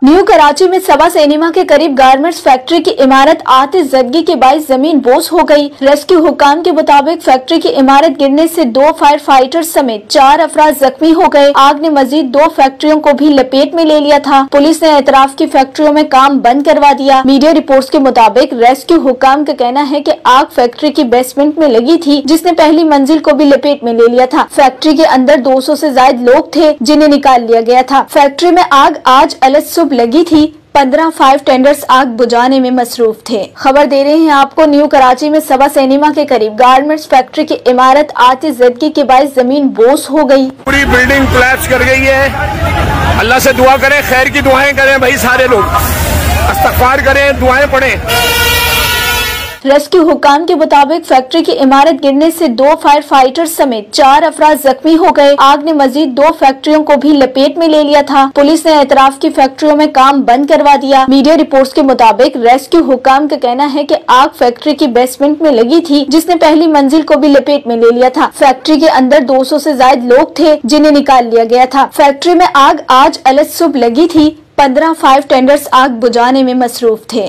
New Karachi में सबा cinema के करीब गारमेंट्स फैक्ट्री की इमारत आतिशज़दगी के बाइस जमीन बोस हो गई। रेस्क्यू हुक्काम के मुताबिक फैक्ट्री की इमारत गिरने से 2 फायर फाइटर समेत 4 अफराद जख्मी हो गए। आग ने मजीद 2 फैक्ट्रियों को भी लपेट में ले लिया था। पुलिस ने एतराफ की फैक्ट्रियों में काम बंद करवा दिया। मीडिया रिपोर्ट्स के मुताबिक रेस्क्यू हुक्काम का कहना है कि आग फैक्ट्री की बेसमेंट में लगी थी, जिसने पहली मंजिल को भी लपेट में ले लिया था। फैक्ट्री के अंदर 200 से ज्यादा लोग थे, जिन्हें निकाल लिया गया था। फैक्ट्री में आग आज अलग सुबह लगी थी। 15 फायर टेंडर्स आग बुझाने में मसरूफ थे। खबर दे रहे हैं आपको, न्यू कराची में सबा सिनेमा के करीब गारमेंट्स फैक्ट्री की इमारत आतिशज़दगी के बाइस जमीन बोस हो गई। पूरी बिल्डिंग कोलैप्स कर गई है। अल्लाह से दुआ करें, खैर की दुआएं करें भाई, सारे लोग इस्तग़फ़ार करें, दुआएं पढ़ें। रेस्क्यू हुक्काम के मुताबिक फैक्ट्री की इमारत गिरने से 2 फायर फाइटर समेत 4 अफराद जख्मी हो गए। आग ने मजीद 2 फैक्ट्रियों को भी लपेट में ले लिया था। पुलिस ने एतराफ की फैक्ट्रियों में काम बंद करवा दिया। मीडिया रिपोर्ट्स के मुताबिक रेस्क्यू हुक्काम का कहना है कि आग फैक्ट्री की बेसमेंट में लगी थी, जिसने पहली मंजिल को भी लपेट में ले लिया था। फैक्ट्री के अंदर 200 से ज्यादा लोग थे, जिन्हें निकाल लिया गया था। फैक्ट्री में आग आज अलग सुबह लगी थी। 15 फायर टेंडर्स आग बुझाने में मसरूफ थे।